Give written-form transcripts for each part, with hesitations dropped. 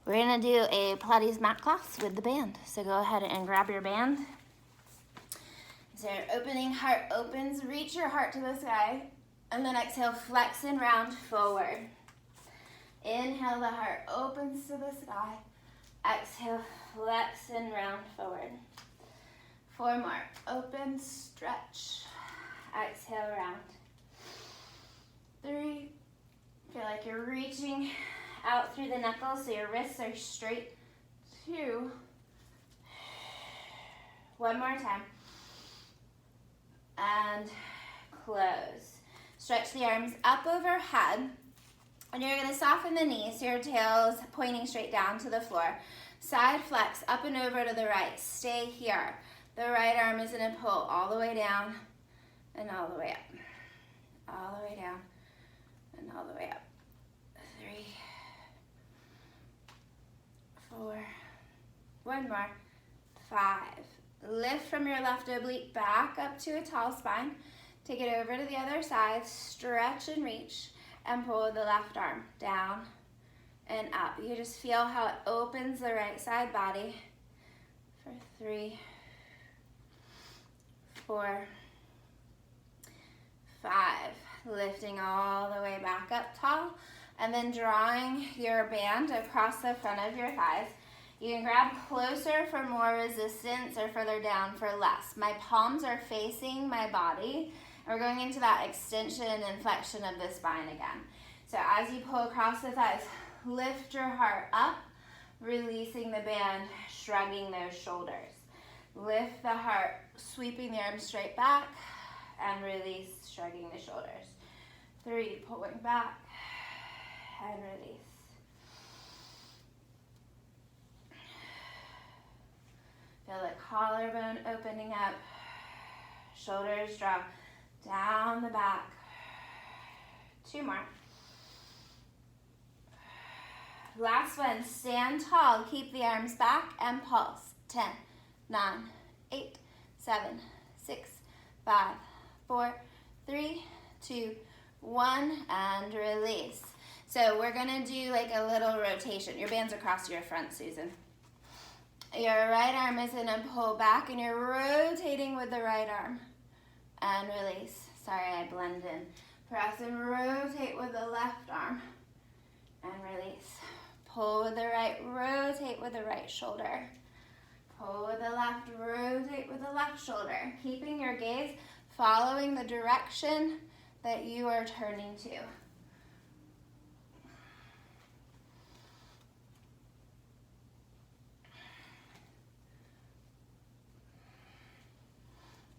We're gonna do a Pilates mat class with the band. So go ahead and grab your band. So your opening heart opens, reach your heart to the sky, and then exhale, flex and round forward. Inhale, the heart opens to the sky. Exhale, flex and round forward. 4 more. Open, stretch. Exhale, round. 3. Feel like you're reaching out through the knuckles so your wrists are straight. 2. 1 more time. And close. Stretch the arms up overhead. And you're going to soften the knees so your tail's pointing straight down to the floor. Side flex up and over to the right. Stay here. The right arm is going to pull all the way down and all the way up. All the way down and all the way up. 3, 4, 1 more. 5. Lift from your left oblique back up to a tall spine. Take it over to the other side. Stretch and reach and pull the left arm down and up. You just feel how it opens the right side body for 3, 4, 5. Lifting all the way back up tall and then drawing your band across the front of your thighs. You can grab closer for more resistance or further down for less. My palms are facing my body. We're going into that extension and flexion of the spine again. So as you pull across the thighs, lift your heart up, releasing the band, shrugging those shoulders. Lift the heart, sweeping the arms straight back, and release, shrugging the shoulders. 3, pulling back, and release. Feel the collarbone opening up, shoulders drop down the back. 2 more. Last one, stand tall, keep the arms back and pulse. 10, 9, 8, 7, 6, 5, 4, 3, 2, 1, and release. So we're gonna do like a little rotation. Your band's across your front, Susan. Your right arm is gonna pull back and you're rotating with the right arm. And release. Sorry, I blend in. Press and rotate with the left arm. And release. Pull with the right, rotate with the right shoulder. Pull with the left, rotate with the left shoulder. Keeping your gaze following the direction that you are turning to.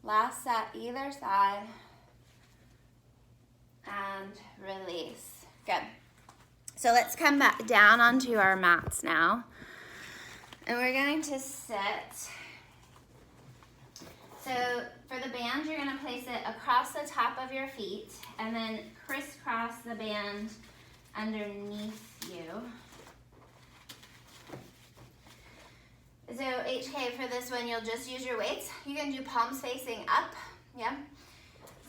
Last set, either side, and release. Good. So let's come back down onto our mats now. And we're going to sit. So for the band, you're going to place it across the top of your feet and then crisscross the band underneath you. So HK, for this one, you'll just use your weights. You can do palms facing up, yeah?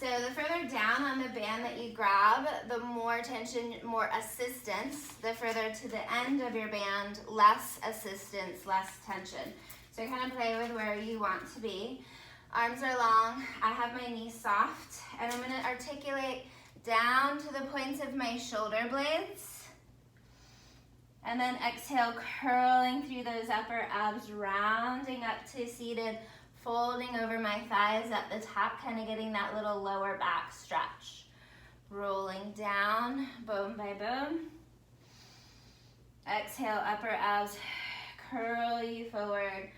So the further down on the band that you grab, the more tension, more assistance. The further to the end of your band, less assistance, less tension. So you kind of play with where you want to be. Arms are long, I have my knees soft, and I'm gonna articulate down to the points of my shoulder blades. And then exhale, curling through those upper abs, rounding up to seated, folding over my thighs at the top, kind of getting that little lower back stretch. Rolling down, bone by bone. Exhale, upper abs, curl you forward,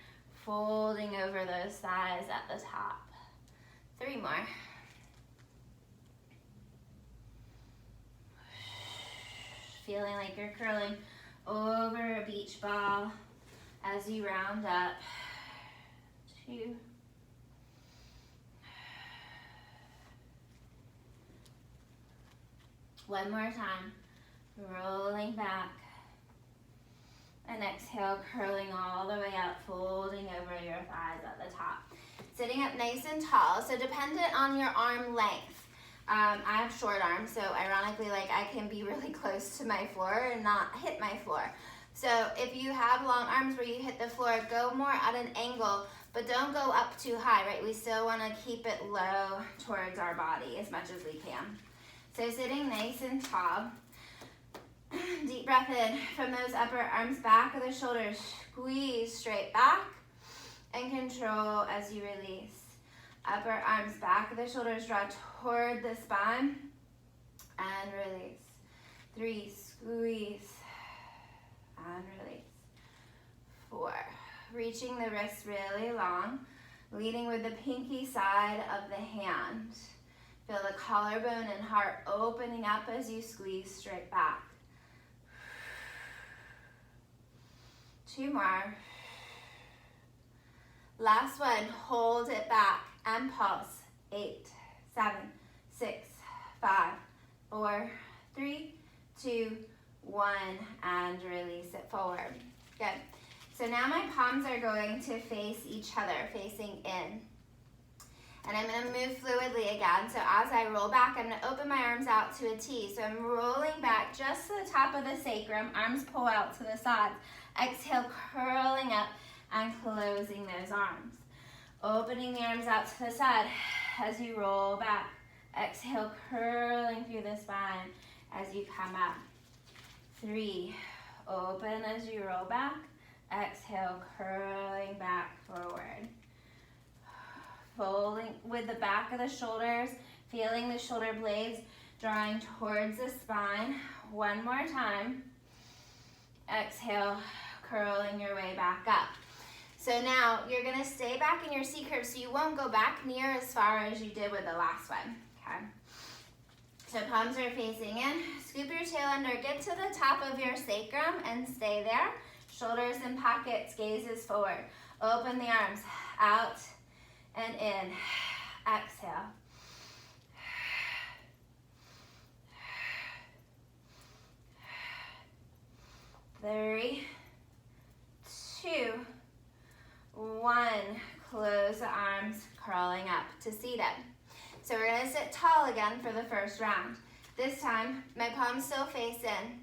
folding over those thighs at the top. 3 more. Feeling like you're curling over a beach ball as you round up. 2. 1 more time. Rolling back. And exhale, curling all the way up, folding over your thighs at the top. Sitting up nice and tall. So dependent on your arm length. I have short arms, so ironically, like I can be really close to my floor and not hit my floor. So if you have long arms where you hit the floor, go more at an angle, but don't go up too high, right? We still want to keep it low towards our body as much as we can. So sitting nice and tall. Deep breath in from those upper arms, back of the shoulders, squeeze straight back and control as you release. Upper arms, back of the shoulders, draw toward the spine and release. 3, squeeze and release. 4, reaching the wrists really long, leading with the pinky side of the hand. Feel the collarbone and heart opening up as you squeeze straight back. 2 more. Last one, hold it back and pulse. 8, 7, 6, 5, 4, 3, 2, 1, and release it forward. Good. So now my palms are going to face each other, facing in. And I'm going to move fluidly again. So as I roll back, I'm going to open my arms out to a T. So I'm rolling back just to the top of the sacrum. Arms pull out to the sides. Exhale, curling up and closing those arms. Opening the arms out to the side as you roll back. Exhale, curling through the spine as you come up. 3, open as you roll back. Exhale, curling back forward. Folding with the back of the shoulders, feeling the shoulder blades drawing towards the spine. One more time. Exhale, curling your way back up. So now you're gonna stay back in your C curve so you won't go back near as far as you did with the last one, okay? So palms are facing in, scoop your tail under, get to the top of your sacrum and stay there. Shoulders in pockets, gazes forward. Open the arms out and in. Exhale. Three, 2, 1. Close the arms, curling up to seated. So we're gonna sit tall again for the first round. This time, my palms still face in.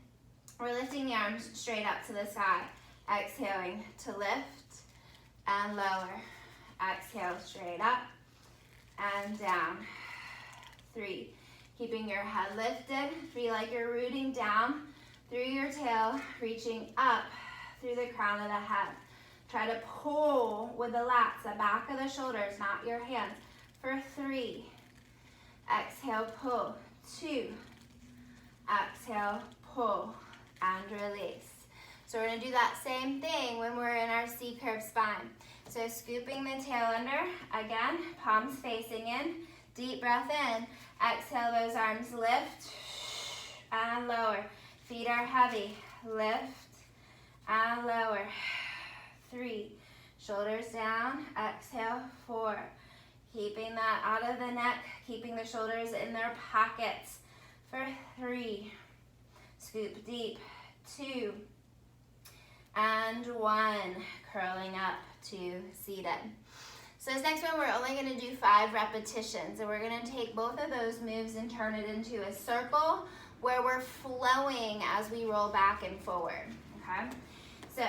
We're lifting the arms straight up to the sky. Exhaling to lift and lower. Exhale straight up and down. 3, keeping your head lifted. Feel like you're rooting down through your tail, reaching up through the crown of the head. Try to pull with the lats, the back of the shoulders, not your hands. For 3, exhale, pull. 2, exhale, pull, and release. So we're gonna do that same thing when we're in our C curve spine. So scooping the tail under, again, palms facing in, deep breath in. Exhale, those arms lift and lower. Feet are heavy, lift and lower. 3, shoulders down, exhale, 4. Keeping that out of the neck, keeping the shoulders in their pockets. For 3, scoop deep, 2, and 1, curling up to seated. So this next one, we're only gonna do 5 repetitions, and we're gonna take both of those moves and turn it into a circle where we're flowing as we roll back and forward, okay? So,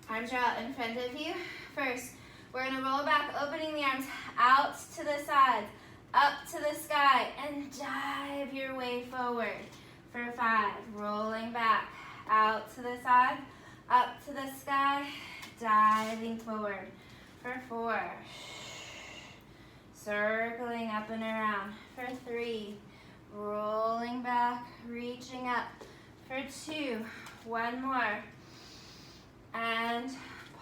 arms are out in front of you. First, we're gonna roll back, opening the arms out to the sides, up to the sky, and dive your way forward. For 5, rolling back, out to the side, up to the sky, diving forward. For 4, circling up and around. For 3, rolling back, reaching up. For 2, 1 more. And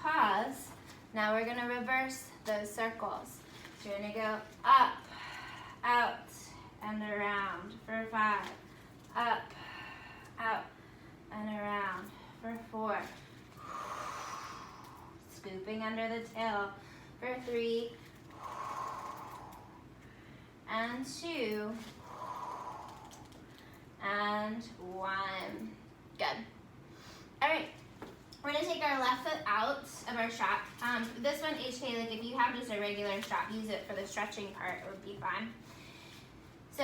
pause. Now we're gonna reverse those circles. So you're gonna go up, out, and around. For 5, up, out, and around. For 4, scooping under the tail. For 3, and 2, and 1. Good. All right. We're gonna take our left foot out of our strap. This one, HK, like if you have just a regular strap, use it for the stretching part, it would be fine. So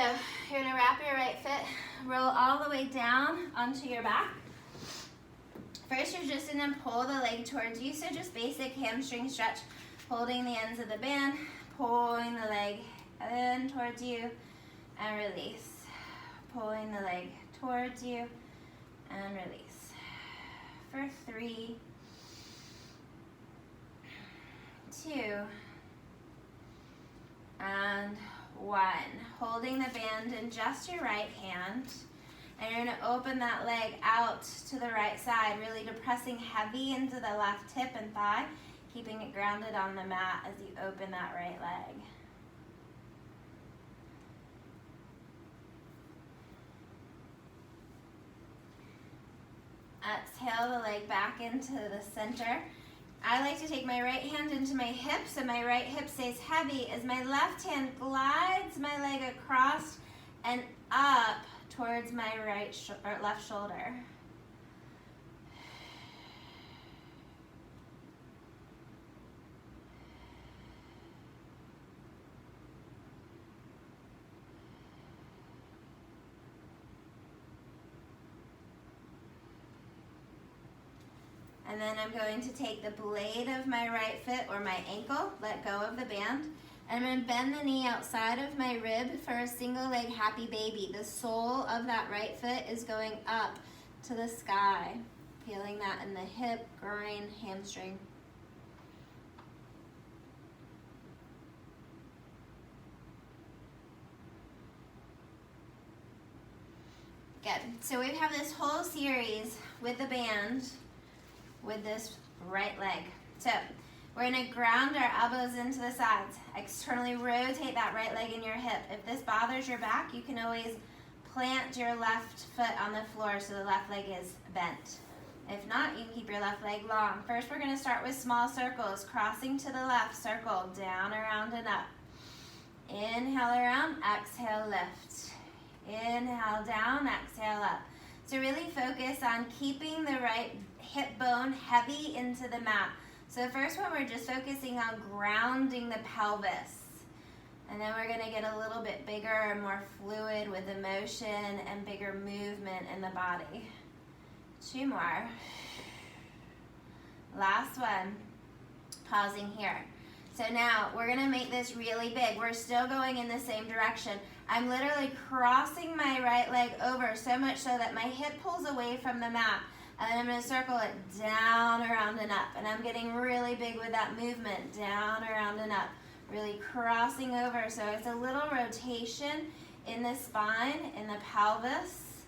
you're gonna wrap your right foot, roll all the way down onto your back. First, you're just gonna pull the leg towards you, so just basic hamstring stretch, holding the ends of the band, pulling the leg in towards you, and release. Pulling the leg towards you, and release. For 3, 2, and 1. Holding the band in just your right hand. And you're going to open that leg out to the right side, really depressing heavy into the left hip and thigh, keeping it grounded on the mat as you open that right leg. Exhale the leg back into the center. I like to take my right hand into my hip so my right hip stays heavy as my left hand glides my leg across and up towards my left shoulder. And then I'm going to take the blade of my right foot or my ankle, let go of the band, and I'm going to bend the knee outside of my rib for a single leg happy baby. The sole of that right foot is going up to the sky, feeling that in the hip, groin, hamstring. Good. So we have this whole series with the band with this right leg. So we're going to ground our elbows into the sides. Externally rotate that right leg in your hip. If this bothers your back, you can always plant your left foot on the floor so the left leg is bent. If not, you can keep your left leg long. First, we're going to start with small circles, crossing to the left, circle, down, around, and up. Inhale around, exhale, lift. Inhale down, exhale up. So really focus on keeping the right hip bone heavy into the mat. So first one, we're just focusing on grounding the pelvis. And then we're gonna get a little bit bigger and more fluid with the motion and bigger movement in the body. 2 more. Last one, pausing here. So now we're gonna make this really big. We're still going in the same direction. I'm literally crossing my right leg over so much so that my hip pulls away from the mat. And then I'm going to circle it down, around, and up. And I'm getting really big with that movement, down, around, and up. Really crossing over. So it's a little rotation in the spine, in the pelvis,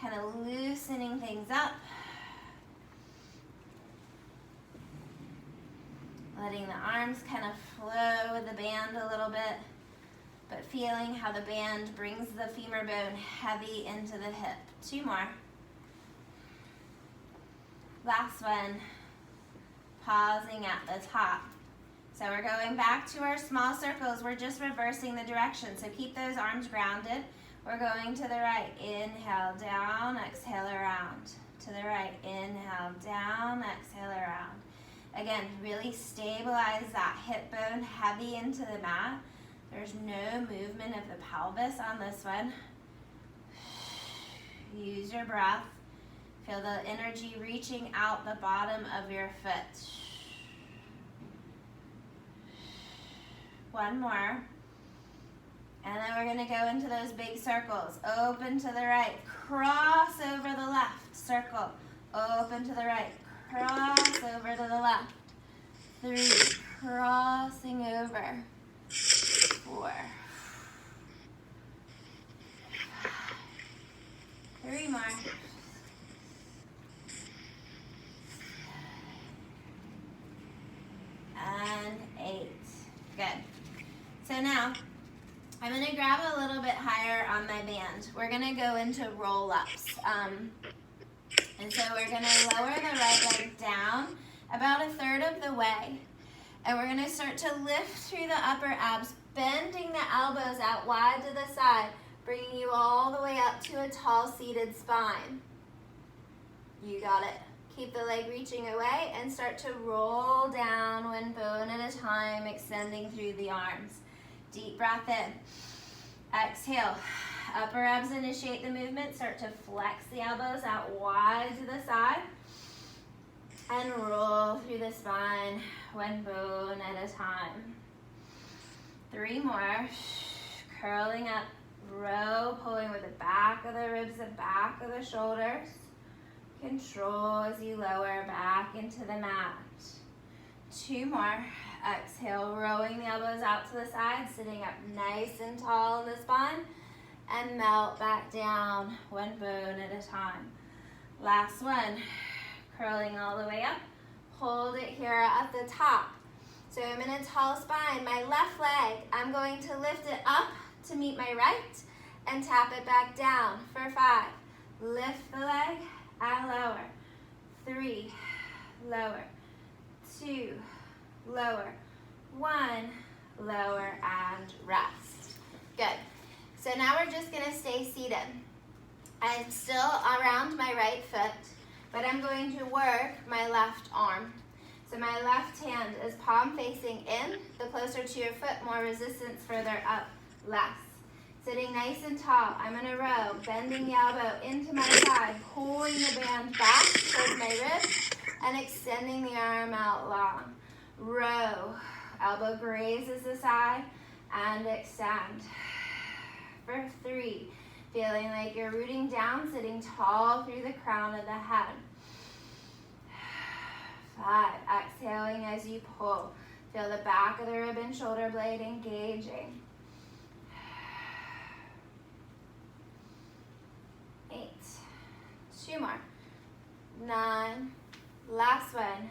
kind of loosening things up. Letting the arms kind of flow with the band a little bit, but feeling how the band brings the femur bone heavy into the hip. 2 more. Last one, pausing at the top. So we're going back to our small circles. We're just reversing the direction. So keep those arms grounded. We're going to the right. Inhale, down, exhale, around. To the right. Inhale, down, exhale, around. Again, really stabilize that hip bone heavy into the mat. There's no movement of the pelvis on this one. Use your breath. Feel the energy reaching out the bottom of your foot. 1 more. And then we're going to go into those big circles. Open to the right. Cross over the left. Circle. Open to the right. Cross over to the left. 3. Crossing over. 4. 3 more. And 8. Good. So now, I'm going to grab a little bit higher on my band. We're going to go into roll-ups. And so we're going to lower the right leg down about 1/3 of the way. And we're going to start to lift through the upper abs, bending the elbows out wide to the side, bringing you all the way up to a tall seated spine. You got it. Keep the leg reaching away and start to roll down 1 bone at a time, extending through the arms. Deep breath in. Exhale. Upper abs initiate the movement. Start to flex the elbows out wide to the side. spine, one bone at a time. 3 more. Curling up, row, pulling with the back of the ribs, the back of the shoulders. Control as you lower back into the mat. 2 more. Exhale, rowing the elbows out to the side, sitting up nice and tall in the spine, and melt back down, one bone at a time. Last one. Curling all the way up. Hold it here at the top. So I'm in a tall spine. My left leg, I'm going to lift it up to meet my right and tap it back down for 5. Lift the leg and lower. 3, lower. 2, lower. 1, lower, and rest. Good. So now we're just going to stay seated. I'm still around my right foot, but I'm going to work my left arm. So my left hand is palm facing in. The closer to your foot, more resistance, further up, less. Sitting nice and tall, I'm in a row, bending the elbow into my side, pulling the band back towards my ribs, and extending the arm out long. Row, elbow grazes the side, and extend. For 3, feeling like you're rooting down, sitting tall through the crown of the head. 5, exhaling as you pull. Feel the back of the rib and shoulder blade engaging. 8, 2 more. 9, last one.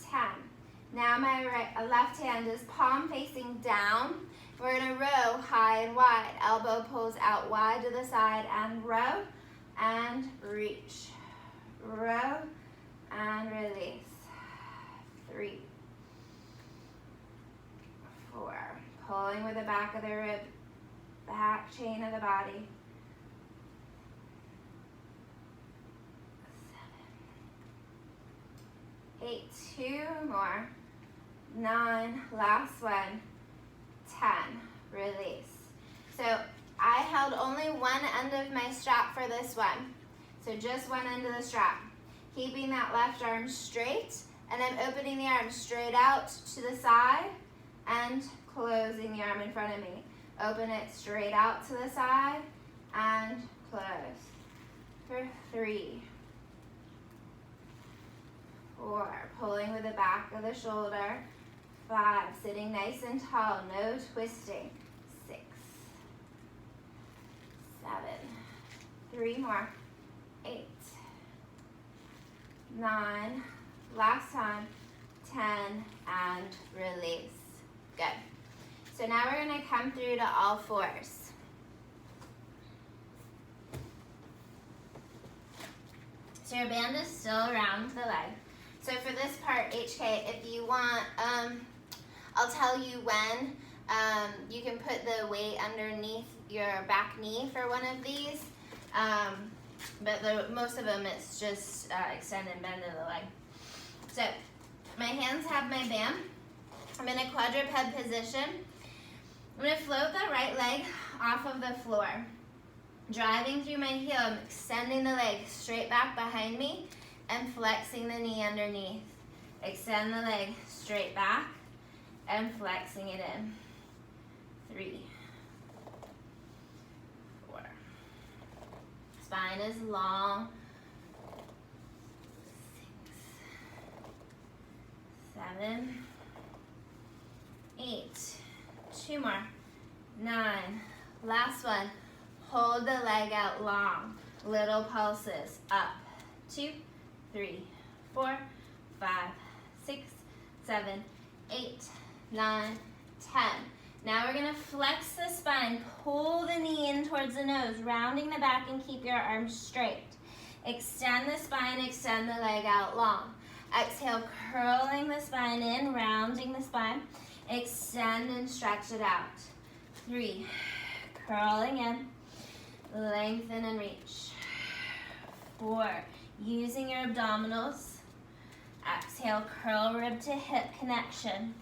10. Now my left hand is palm facing down. We're in a row, high and wide. Elbow pulls out wide to the side and row and reach. Row and release. 3, 4. Pulling with the back of the rib, back chain of the body. 7, 8, 2 more. 9, last one. 10, release. So I held only one end of my strap for this one. So just one end of the strap. Keeping that left arm straight, and I'm opening the arm straight out to the side and closing the arm in front of me. Open it straight out to the side and close. For 3, 4, pulling with the back of the shoulder. 5, sitting nice and tall, no twisting. 6, 7, 3 more. 8, 9, last time. 10, and release. Good. So now we're going to come through to all 4s. So your band is still around the leg. So for this part, HK, if you want, I'll tell you when you can put the weight underneath your back knee for one of these. But most of them, it's just extend and bend of the leg. So my hands have my band. I'm in a quadruped position. I'm going to float the right leg off of the floor. Driving through my heel, I'm extending the leg straight back behind me and flexing the knee underneath. Extend the leg straight back and flexing it in. 3, 4. Spine is long. 6, 7, 8. 2 more. 9. Last one. Hold the leg out long. Little pulses. Up. 2, 3, 4, 5, 6, 7, 8, 9, 10. Now we're going to flex the spine. Pull the knee in towards the nose, rounding the back, and keep your arms straight. Extend the spine, extend the leg out long. Exhale, curling the spine in, rounding the spine. Extend and stretch it out. 3, curling in, lengthen and reach. 4, using your abdominals. Exhale, curl rib to hip connection.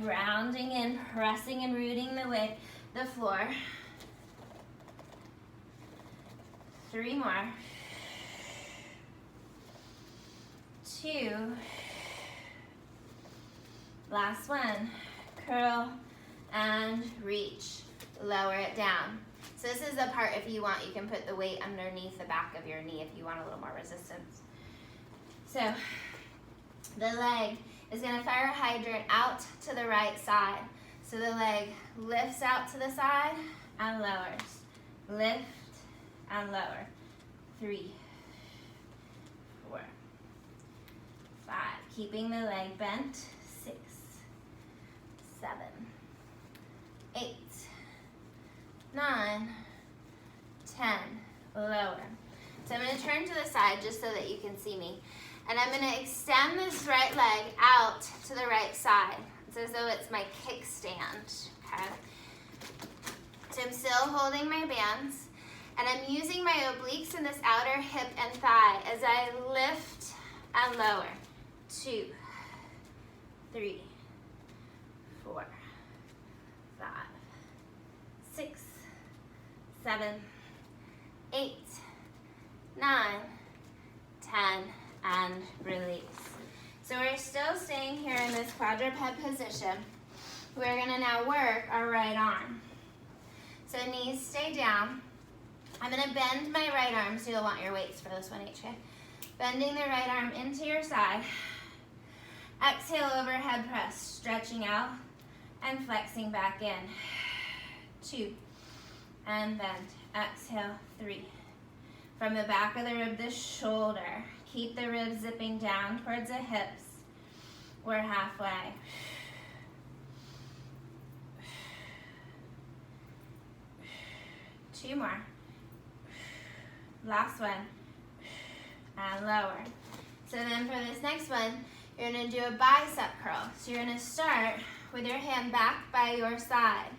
Rounding in, pressing and rooting the floor. 3 more. 2. Last one. Curl and reach. Lower it down. So this is the part, if you want, you can put the weight underneath the back of your knee if you want a little more resistance. So the leg is going to fire a hydrant out to the right side. So the leg lifts out to the side and lowers. Lift and lower. 3, 4, 5. Keeping the leg bent. 6, 7, 8, 9, 10. Lower. So I'm going to turn to the side just so that you can see me. And I'm going to extend this right leg out to the right side. It's as though it's my kickstand. Okay? So I'm still holding my bands. And I'm using my obliques in this outer hip and thigh as I lift and lower. 2, 3, 4, 5, 6, 7, 8, 9, 10, and release. So we're still staying here in this quadruped position. We're gonna now work our right arm. So knees stay down. I'm gonna bend my right arm, so you'll want your weights for this one, HK. Bending the right arm into your side. Exhale, overhead press, stretching out and flexing back in. 2, and bend. Exhale, 3. From the back of the rib, the shoulder. Keep the ribs zipping down towards the hips. We're halfway. Two more. Last one. And lower. So then for this next one, you're going to do a bicep curl. So you're going to start with your hand back by your side.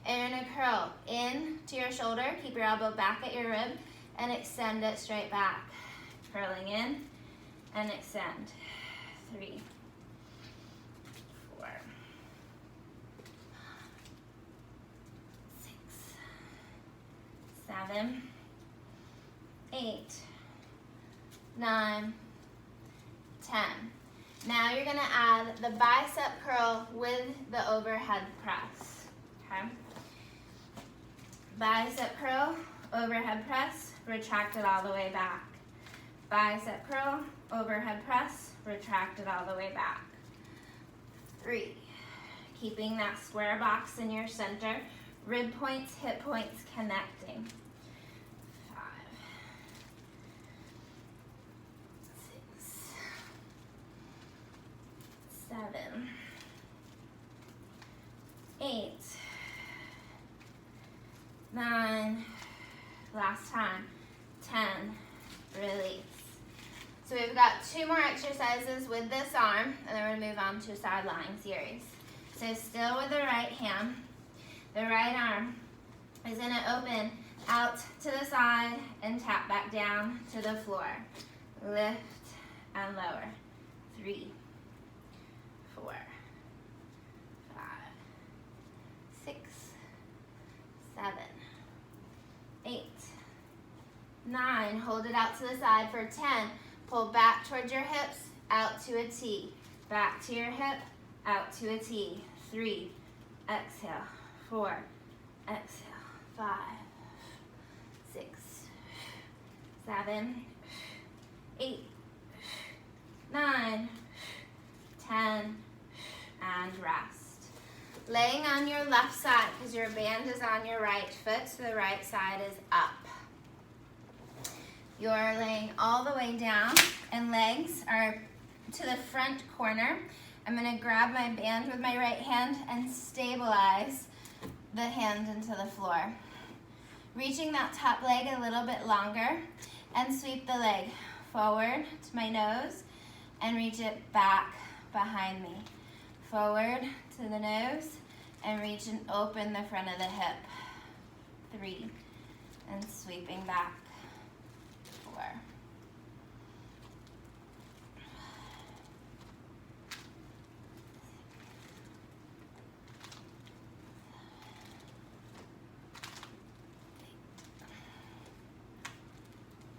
And you're going to curl in to your shoulder. Keep your elbow back at your rib and extend it straight back. Curling in and extend. 3, 4, 6, 7, 8, 9, 10. Now you're going to add the bicep curl with the overhead press. Okay? Bicep curl, overhead press, retract it all the way back. Bicep curl, overhead press, retract it all the way back. 3, keeping that square box in your center, rib points, hip points connecting. 5, 6, 7, 8, 9, last time, 10, release. So we've got 2 more exercises with this arm, and then we're going to move on to a side lying series. So still with the right hand, the right arm is going to open out to the side and tap back down to the floor. Lift and lower. 3, 4, 5, 6, 7, 8, 9. Hold it out to the side for 10. Pull back towards your hips, out to a T. Back to your hip, out to a T. 3, exhale. 4, exhale. 5, 6, 7, 8, 9, 10, and rest. Laying on your left side because your band is on your right foot, so the right side is up. You're laying all the way down and legs are to the front corner. I'm going to grab my band with my right hand and stabilize the hand into the floor. Reaching that top leg a little bit longer and sweep the leg forward to my nose and reach it back behind me. Forward to the nose and reach and open the front of the hip. 3, and sweeping back. 4.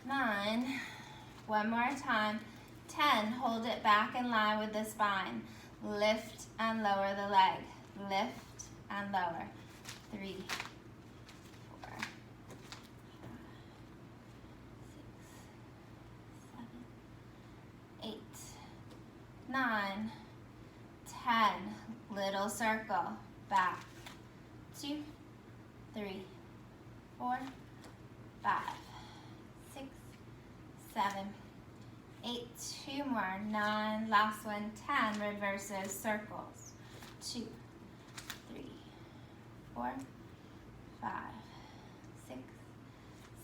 9. One more time. 10, hold it back in line with the spine. Lift and lower the leg. Lift and lower. 3, 4, 5, 6, 7, 8, 9, 10. Little circle. Back. 2, 3, 4, 5, 6, 7, 8. 2 more. 9. Last one. 10. Reverses circles. 2, 3, 4, 5, 6,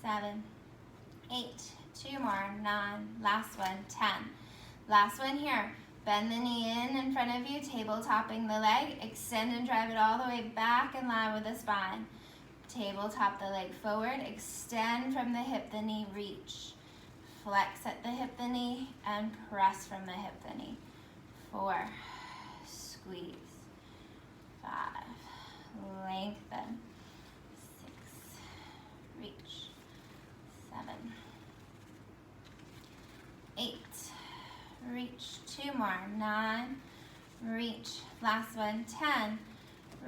7, 8. 2 more. 9. Last one. 10. Last one here. Bend the knee in front of you, tabletopping the leg. Extend and drive it all the way back in line with the spine. Tabletop the leg forward. Extend from the hip, the knee, reach. Flex at the hip, the knee, and press from the hip, the knee. 4, squeeze. 5, lengthen. 6, reach. 7, 8, reach. 2 more. 9, reach. Last one. 10,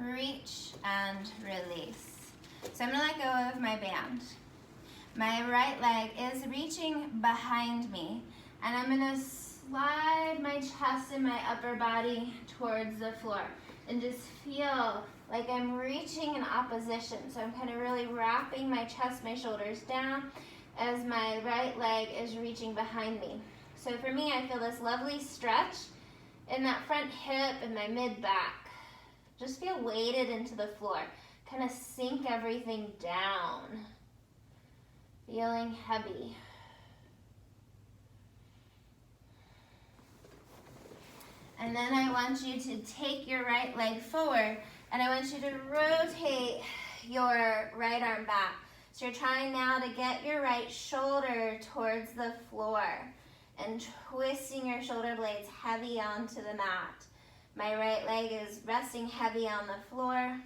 reach and release. So I'm going to let go of my band. My right leg is reaching behind me, and I'm going to slide my chest and my upper body towards the floor and just feel like I'm reaching in opposition. So I'm kind of really wrapping my chest, my shoulders down as my right leg is reaching behind me. So for me, I feel this lovely stretch in that front hip and my mid-back. Just feel weighted into the floor. Kind of sink everything down. Feeling heavy. And then I want you to take your right leg forward, and I want you to rotate your right arm back. So you're trying now to get your right shoulder towards the floor and twisting your shoulder blades heavy onto the mat. My right leg is resting heavy on the floor.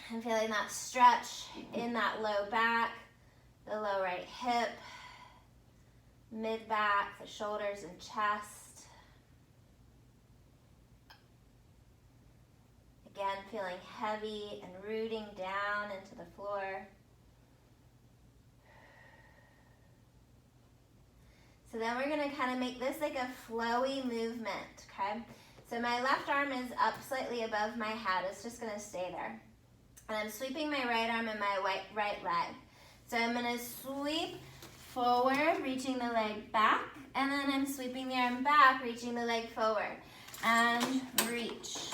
I'm feeling that stretch in that low back, the low right hip, mid-back, the shoulders and chest. Again, feeling heavy and rooting down into the floor. So then we're going to kind of make this like a flowy movement, okay? So my left arm is up slightly above my head. It's just going to stay there. And I'm sweeping my right arm and my right leg. So I'm going to sweep forward, reaching the leg back, and then I'm sweeping the arm back, reaching the leg forward. And reach,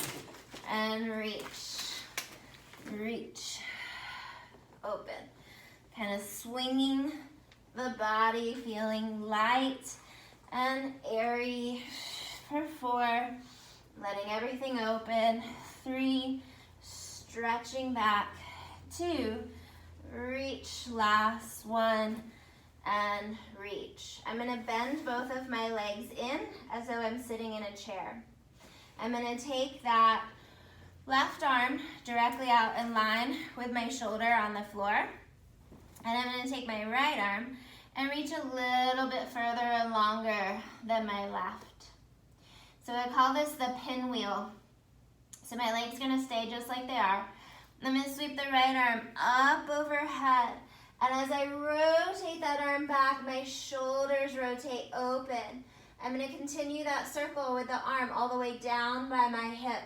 and reach, reach, open. Kind of swinging the body, feeling light and airy for 4, letting everything open. 3, stretching back. 2, reach. Last 1, and reach. I'm going to bend both of my legs in as though I'm sitting in a chair. I'm going to take that left arm directly out in line with my shoulder on the floor. And I'm going to take my right arm and reach a little bit further and longer than my left. So I call this the pinwheel. So my legs are going to stay just like they are. I'm going to sweep the right arm up overhead. And as I rotate that arm back, my shoulders rotate open. I'm going to continue that circle with the arm all the way down by my hip.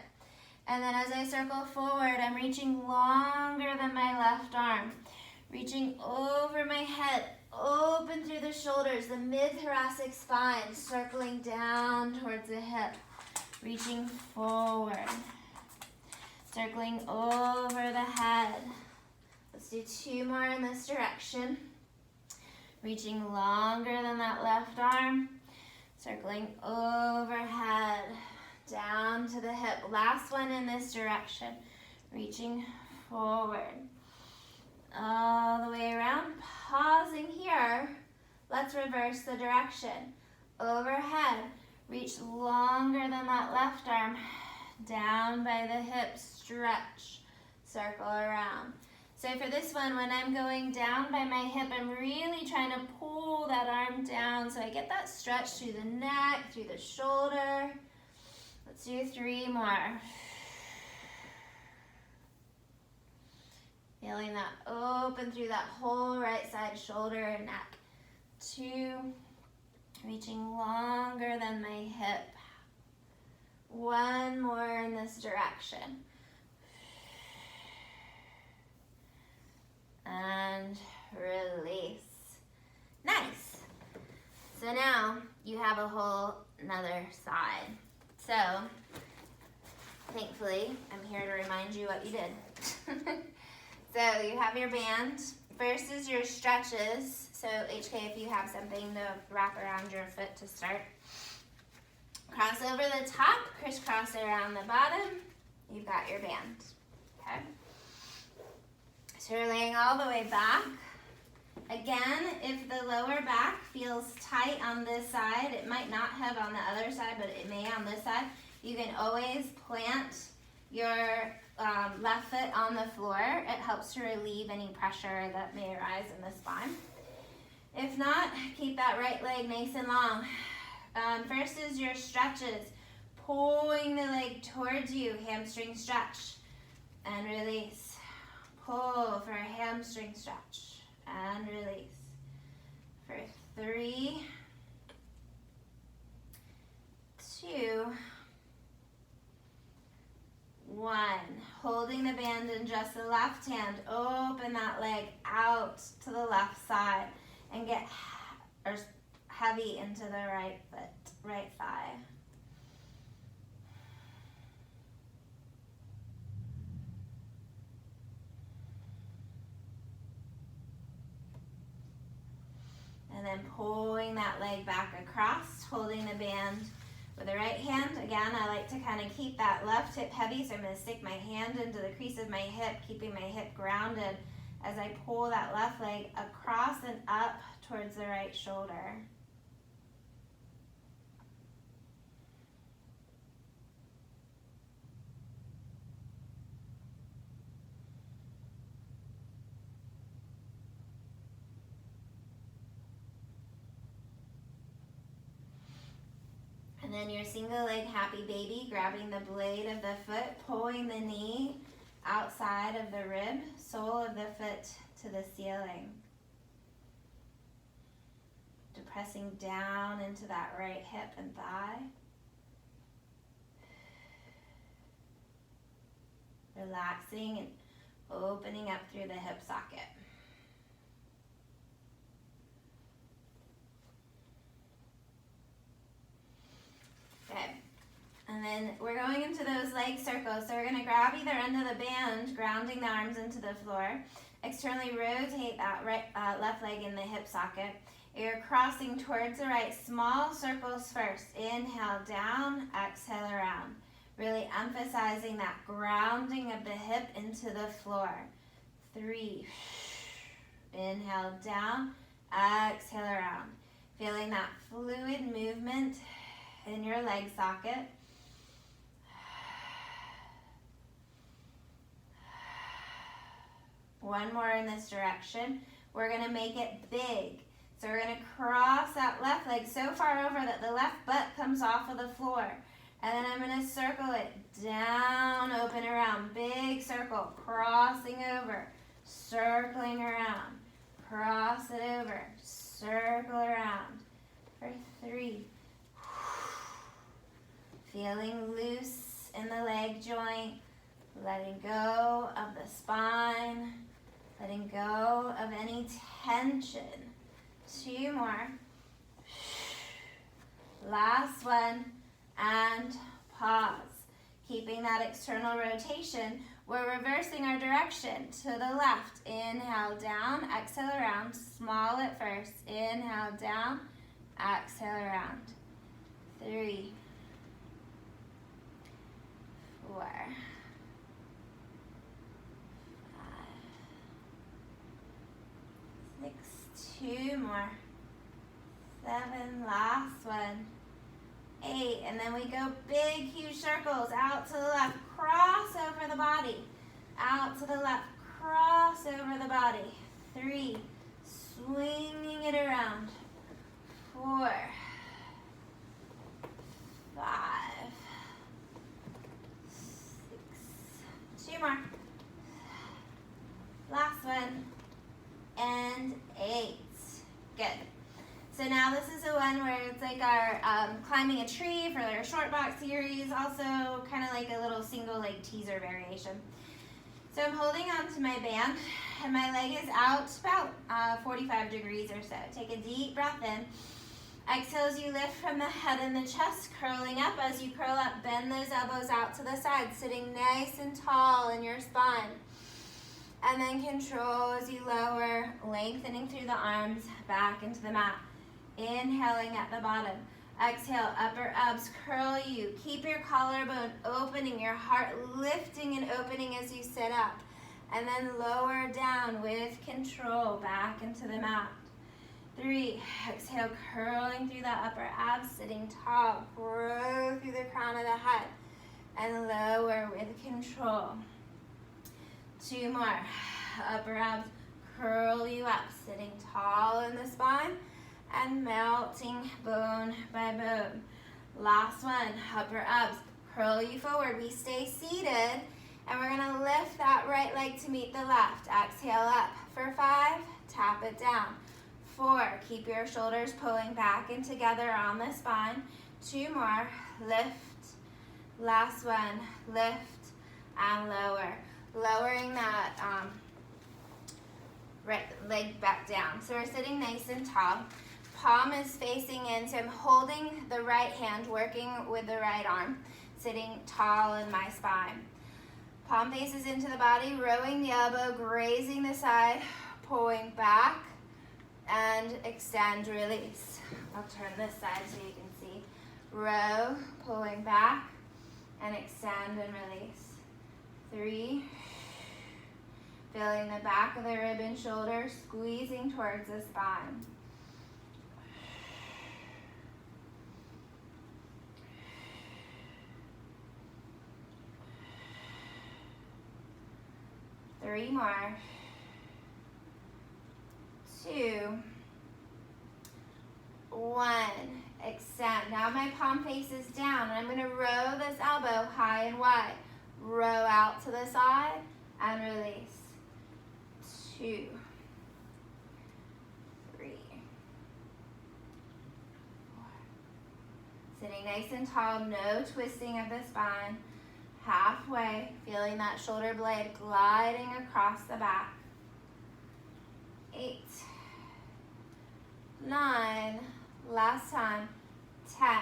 And then as I circle forward, I'm reaching longer than my left arm. Reaching over my head, open through the shoulders, the mid-thoracic spine, circling down towards the hip. Reaching forward, circling over the head. Let's do 2 more in this direction. Reaching longer than that left arm, circling overhead, down to the hip. Last one in this direction, reaching forward. All the way around, pausing here. Let's reverse the direction. Overhead, reach longer than that left arm, down by the hip, stretch, circle around. So for this one, when I'm going down by my hip, I'm really trying to pull that arm down so I get that stretch through the neck, through the shoulder. Let's do 3 more. Feeling that open through that whole right side shoulder and neck. 2, reaching longer than my hip. 1 more in this direction. And release. Nice. So now you have a whole another side. So thankfully, I'm here to remind you what you did. So you have your band. First is your stretches. So HK, if you have something to wrap around your foot to start. Cross over the top, crisscross around the bottom. You've got your band. Okay. So you're laying all the way back. Again, if the lower back feels tight on this side, it might not have on the other side, but it may on this side. You can always plant your left foot on the floor. It helps to relieve any pressure that may arise in the spine. If not, keep that right leg nice and long. First is your stretches. Pulling the leg towards you, hamstring stretch, and release. Pull for a hamstring stretch, and release. For 3, 2, 1. Holding the band in just the left hand, open that leg out to the left side and get heavy into the right foot, right thigh. And then pulling that leg back across, holding the band with the right hand. Again, I like to kind of keep that left hip heavy, so I'm going to stick my hand into the crease of my hip, keeping my hip grounded as I pull that left leg across and up towards the right shoulder. And then your single leg happy baby, grabbing the blade of the foot, pulling the knee outside of the rib, sole of the foot to the ceiling. Depressing down into that right hip and thigh. Relaxing and opening up through the hip socket. Okay, and then we're going into those leg circles. So we're going to grab either end of the band, grounding the arms into the floor. Externally rotate that left leg in the hip socket. You're crossing towards the right, small circles first. Inhale down, exhale around. Really emphasizing that grounding of the hip into the floor. 3, inhale down, exhale around. Feeling that fluid movement in your leg socket. One more in this direction. We're going to make it big. So we're going to cross that left leg so far over that the left butt comes off of the floor. And then I'm going to circle it down, open around. Big circle, crossing over, circling around. Cross it over, circle around. For 3. Feeling loose in the leg joint, letting go of the spine, letting go of any tension. 2 more. Last one, and pause. Keeping that external rotation, we're reversing our direction to the left. Inhale down, exhale around, small at first. Inhale down, exhale around. 3, 4, 5, 6, 2 more, 7, last one, 8, and then we go big, huge circles out to the left, cross over the body, out to the left, cross over the body. 3, swinging it around. 4, 5, 6, 2 more. Last one, and 8. Good. So now this is the one where it's like our climbing a tree for our short box series, also kind of like a little single leg teaser variation. So I'm holding on to my band and my leg is out about 45 degrees or so. Take a deep breath in. Exhale as you lift from the head and the chest, curling up. As you curl up, bend those elbows out to the side, sitting nice and tall in your spine. And then control as you lower, lengthening through the arms back into the mat. Inhaling at the bottom. Exhale, upper abs curl you. Keep your collarbone opening, your heart lifting and opening as you sit up. And then lower down with control back into the mat. 3, exhale, curling through that upper abs, sitting tall. Grow through the crown of the head. And lower with control. 2 more. Upper abs curl you up, sitting tall in the spine and melting bone by bone. Last one. Upper abs curl you forward. We stay seated and we're going to lift that right leg to meet the left. Exhale up for 5. Tap it down. 4. Keep your shoulders pulling back and together on the spine. 2 more. Lift. Last one. Lift and lower. Lowering that right leg back down. So we're sitting nice and tall. Palm is facing in, so I'm holding the right hand, working with the right arm, sitting tall in my spine. Palm faces into the body, rowing the elbow, grazing the side, pulling back, and extend, release. I'll turn this side so you can see. Row, pulling back, and extend and release. 3. Feeling the back of the rib and shoulder, squeezing towards the spine. 3 more. 2, 1. Extend. Now my palm faces down, and I'm going to row this elbow high and wide. Row out to the side and release. 2, 3, 4. Sitting nice and tall, no twisting of the spine. Halfway, feeling that shoulder blade gliding across the back. 8, 9, last time, 10.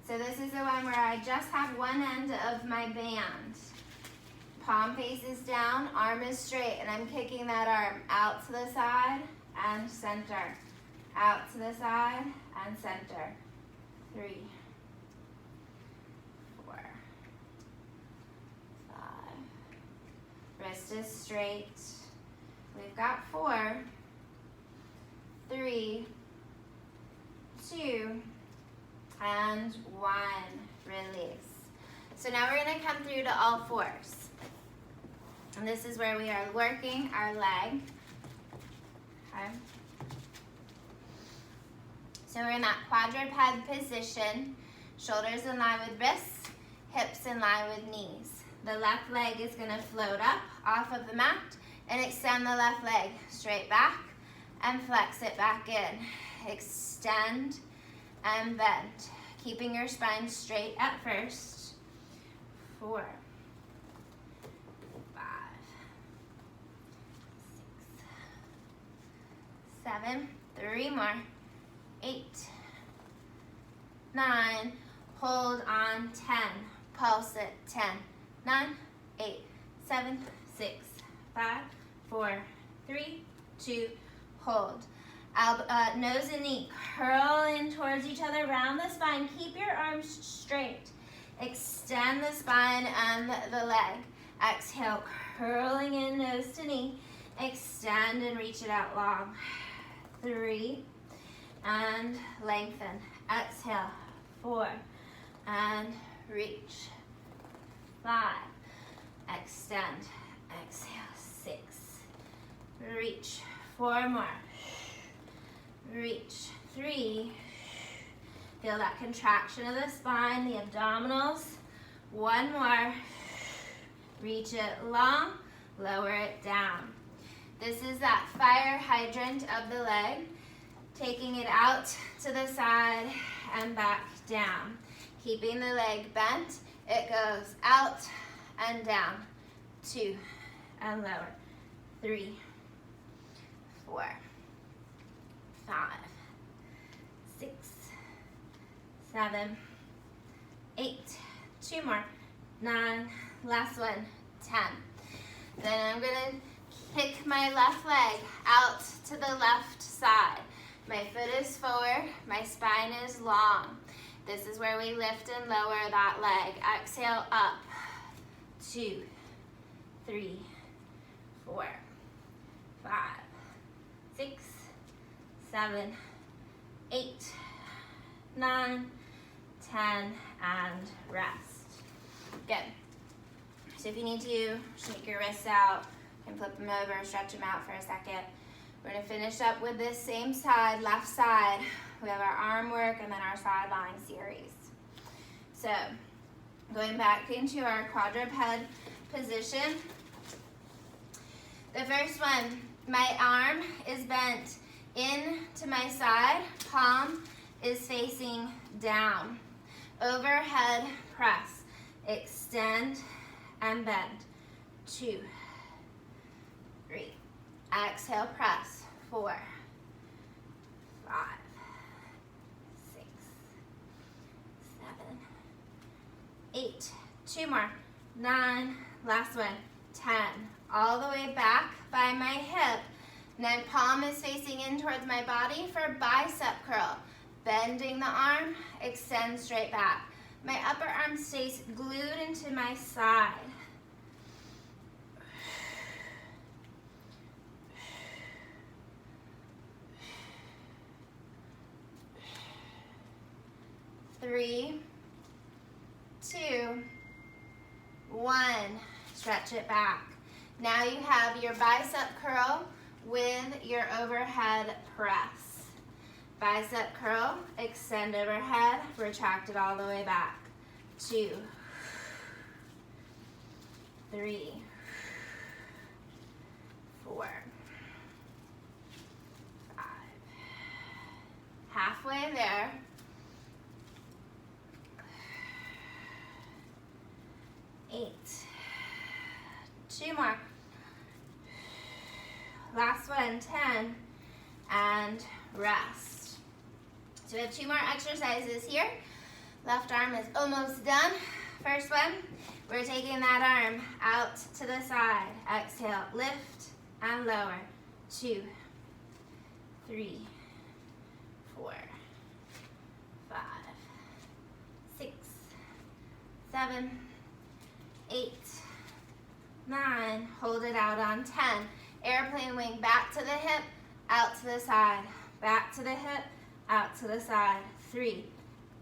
So this is the one where I just have one end of my band. Palm faces down, arm is straight, and I'm kicking that arm out to the side and center. Out to the side and center. 3, 4, 5. Wrist is straight. We've got 4, 3, 2, and 1. Release. So now we're going to come through to all fours. And this is where we are working our leg. Okay. So we're in that quadruped position. Shoulders in line with wrists, hips in line with knees. The left leg is going to float up off of the mat and extend the left leg straight back and flex it back in. Extend and bend. Keeping your spine straight at first. 4, 5, 6, 7, 3 more, 8, 9, hold on, 10, pulse it, 10, 9, 8, 7, 6, 5, 4, 3, 2, hold. Nose and knee curl in towards each other, round the spine, keep your arms straight. Extend the spine and the leg. Exhale, curling in nose to knee. Extend and reach it out long. 3, and lengthen. Exhale, 4, and reach. 5, extend. Exhale, 6, reach. 4 more. Reach. 3. Feel that contraction of the spine, the abdominals. 1 more. Reach it long, lower it down. This is that fire hydrant of the leg, taking it out to the side and back down. Keeping the leg bent, it goes out and down. 2 and lower. 3, 4, 5, 6, 7, 8. 2 more. 9. Last one. 10. Then I'm gonna kick my left leg out to the left side. My foot is forward, my spine is long. This is where we lift and lower that leg. Exhale up. 2, 3, 4, 5, 6, 7, 8, 9, 10, and rest. Good. So if you need to, shake your wrists out, you can flip them over, stretch them out for a second. We're gonna finish up with this same side, left side. We have our arm work and then our sideline series. So going back into our quadruped position. The first one, my arm is bent in to my side, palm is facing down. Overhead press, extend and bend. 2, 3. Exhale, press. 4, 5, 6, 7, 8. 2 more. 9. Last one. 10. All the way back by my hip. And then palm is facing in towards my body for bicep curl. Bending the arm, extend straight back. My upper arm stays glued into my side. Three, 2, 1. Stretch it back. Now you have your bicep curl with your overhead press. Bicep curl, extend overhead, retract it all the way back. 2, 3, 4, 5. Halfway there. 8. 2 more. Last one, 10. And rest. So we have 2 more exercises here. Left arm is almost done. First one, we're taking that arm out to the side. Exhale, lift and lower. 2, 3, 4, 5, 6, 7, 8, 9. Hold it out on 10. Airplane wing back to the hip, out to the side. Back to the hip, out to the side. 3.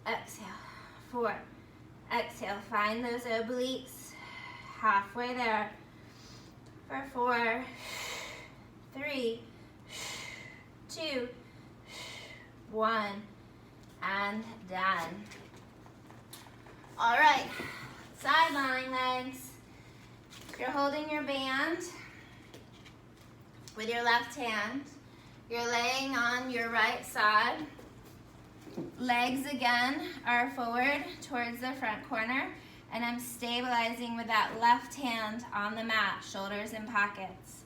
Exhale. 4. Exhale. Find those obliques. Halfway there. For 4, 3, 2, 1. And done. All right. Sideline legs. You're holding your band with your left hand. You're laying on your right side. Legs again are forward towards the front corner, and I'm stabilizing with that left hand on the mat, shoulders in pockets.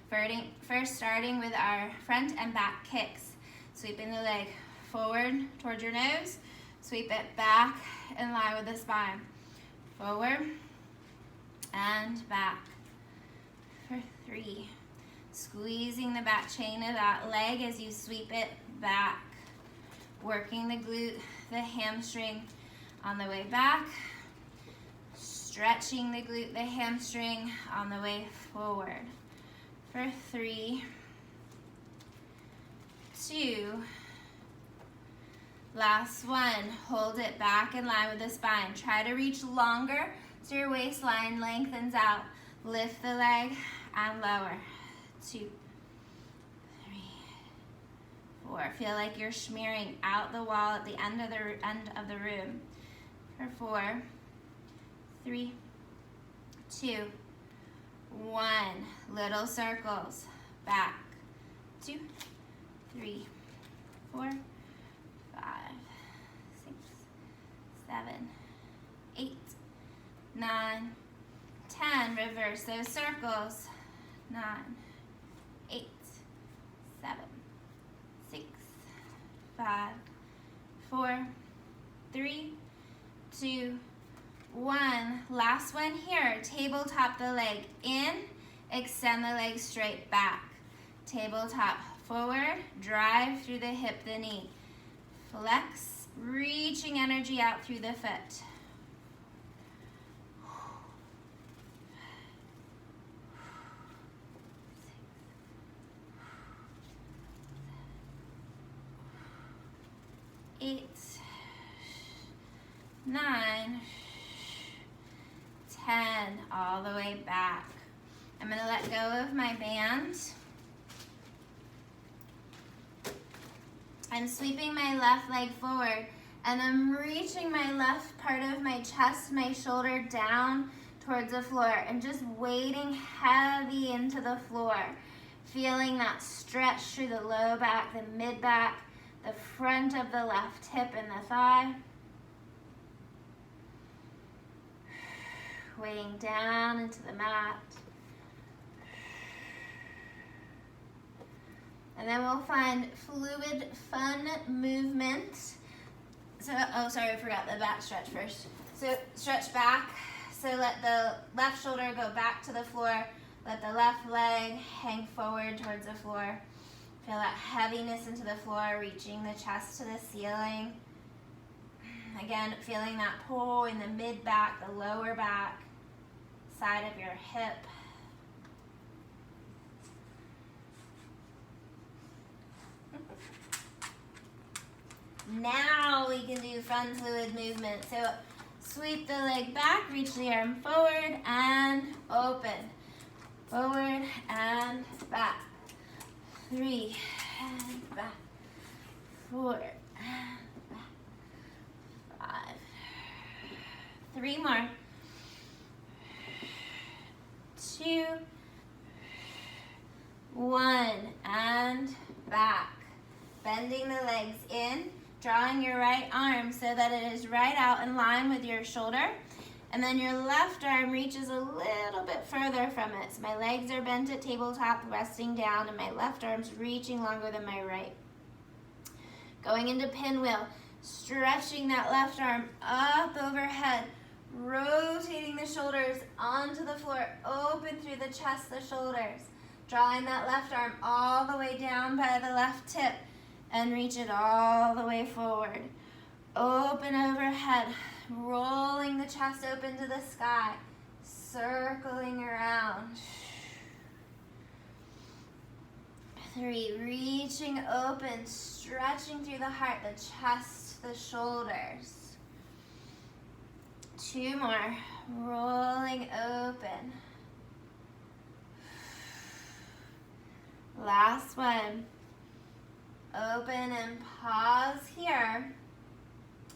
First starting with our front and back kicks. Sweeping the leg forward towards your nose, sweep it back in line with the spine. Forward and back for 3. Squeezing the back chain of that leg as you sweep it back. Working the glute, the hamstring on the way back. Stretching the glute, the hamstring on the way forward. For 3, 2, last one. Hold it back in line with the spine. Try to reach longer so your waistline lengthens out. Lift the leg and lower. 2, 4. Feel like you're smearing out the wall at the end of the room. For 4, 3, 2, 1. Little circles. Back. 2, 3, 4, 5, 6, 7, 8, 9, 10. Reverse those circles. 9, 8, 7, 6, 5, 4, 3, 2, 1. Last one here. Tabletop the leg in. Extend the leg straight back. Tabletop forward. Drive through the hip, the knee. Flex. Reaching energy out through the foot. 8, 9, 10, all the way back. I'm going to let go of my band. I'm sweeping my left leg forward, and I'm reaching my left part of my chest, my shoulder down towards the floor, and just weighting heavy into the floor. Feeling that stretch through the low back, the mid back, the front of the left hip and the thigh. Weighing down into the mat. And then we'll find fluid, fun movement. So, oh, sorry, I forgot the back stretch first. So stretch back. So let the left shoulder go back to the floor. Let the left leg hang forward towards the floor. Feel that heaviness into the floor, reaching the chest to the ceiling. Again, feeling that pull in the mid back, the lower back, side of your hip. Now we can do fun fluid movement. So sweep the leg back, reach the arm forward and open. Forward and back. 3 and back. 4 and back. 5. 3 more. 2, 1 and back. Bending the legs in, drawing your right arm so that it is right out in line with your shoulder. And then your left arm reaches a little bit further from it. So my legs are bent at tabletop, resting down, and my left arm's reaching longer than my right. Going into pinwheel, stretching that left arm up overhead, rotating the shoulders onto the floor, open through the chest, the shoulders. Drawing that left arm all the way down by the left tip and reach it all the way forward. Open overhead. Rolling the chest open to the sky, circling around. 3, reaching open, stretching through the heart, the chest, the shoulders. 2 more, rolling open. Last one. Open and pause here.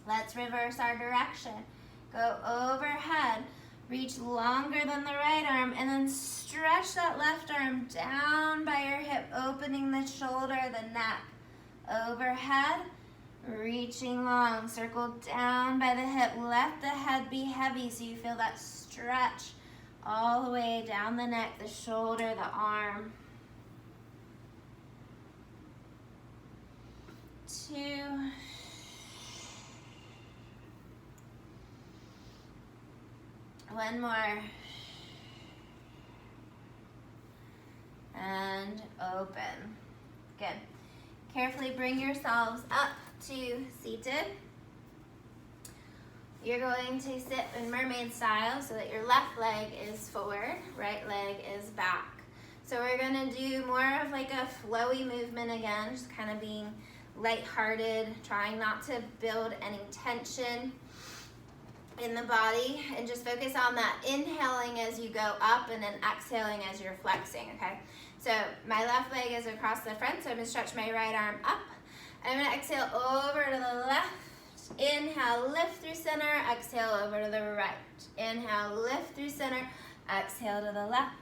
Let's reverse our direction. Go overhead, reach longer than the right arm, and then stretch that left arm down by your hip, opening the shoulder, the neck. Overhead, reaching long, circle down by the hip. Let the head be heavy so you feel that stretch all the way down the neck, the shoulder, the arm. 2. One more. And open. Good. Carefully bring yourselves up to seated. You're going to sit in mermaid style so that your left leg is forward, right leg is back. So we're going to do more of like a flowy movement again, just kind of being lighthearted, trying not to build any tension in the body, and just focus on that inhaling as you go up and then exhaling as you're flexing, okay? So my left leg is across the front, so I'm gonna stretch my right arm up. I'm gonna exhale over to the left. Inhale, lift through center. Exhale over to the right. Inhale, lift through center. Exhale to the left.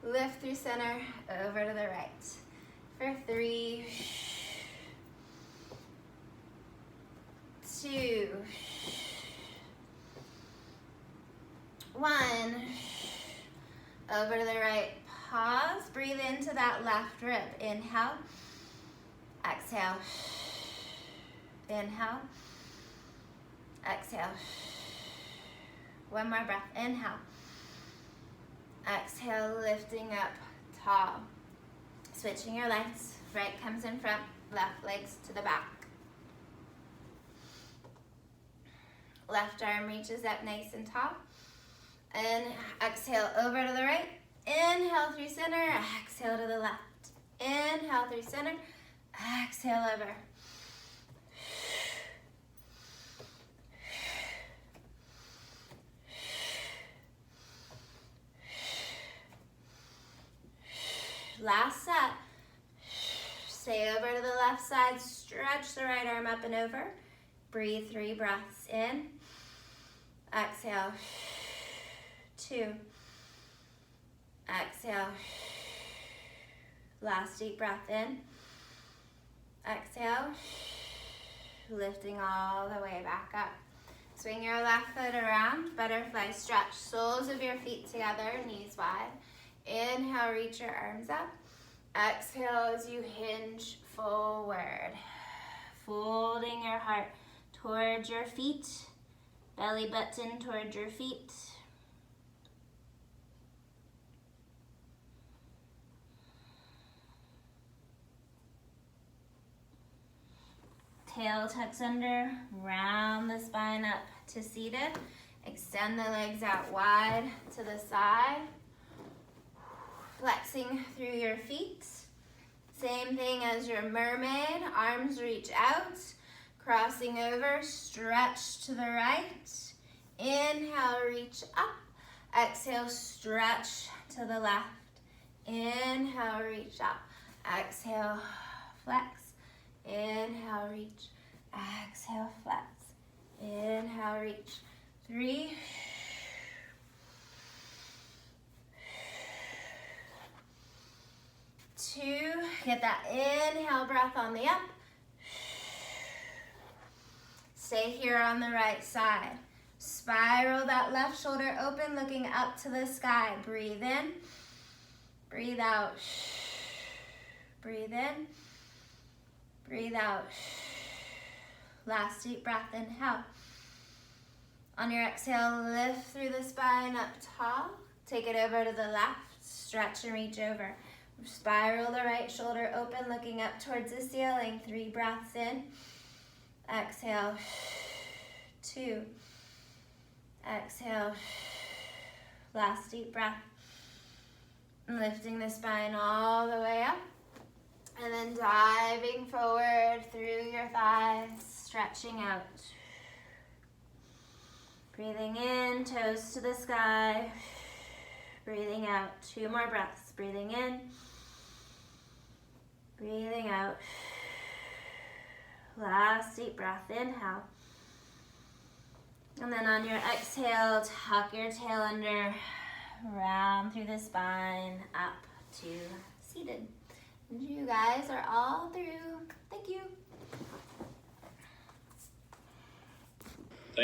Lift through center, over to the right. For 3, 2, 1. Over to the right. Pause. Breathe into that left rib. Inhale. Exhale. Inhale. Exhale. One more breath. Inhale. Exhale, lifting up tall. Switching your legs. Right comes in front, left legs to the back. Left arm reaches up nice and tall. And exhale over to the right. Inhale through center, exhale to the left. Inhale through center, exhale over. Last set. Stay over to the left side, stretch the right arm up and over. Breathe 3 breaths in. Exhale. 2. Exhale. Last deep breath in. Exhale. Lifting all the way back up. Swing your left foot around, butterfly stretch. Soles of your feet together, knees wide. Inhale, reach your arms up. Exhale as you hinge forward. Folding your heart towards your feet. Belly button towards your feet. Tail tucks under, round the spine up to seated. Extend the legs out wide to the side. Flexing through your feet. Same thing as your mermaid. Arms reach out. Crossing over, stretch to the right. Inhale, reach up. Exhale, stretch to the left. Inhale, reach up. Exhale, flex. Inhale, reach. Exhale, flex. Inhale, reach. 3. 2. Get that inhale breath on the up. Stay here on the right side. Spiral that left shoulder open, looking up to the sky. Breathe in. Breathe out. Breathe in. Breathe out. Last deep breath, inhale. On your exhale, lift through the spine up tall. Take it over to the left. Stretch and reach over. Spiral the right shoulder open, looking up towards the ceiling. 3 breaths in. Exhale. 2. Exhale. Last deep breath. Lifting the spine all the way up. And then diving forward through your thighs, stretching out. Breathing in, toes to the sky. Breathing out. 2 more breaths. Breathing in. Breathing out. Last deep breath. Inhale. And then on your exhale, tuck your tail under, round through the spine, up to seated. And you guys are all through. Thank you.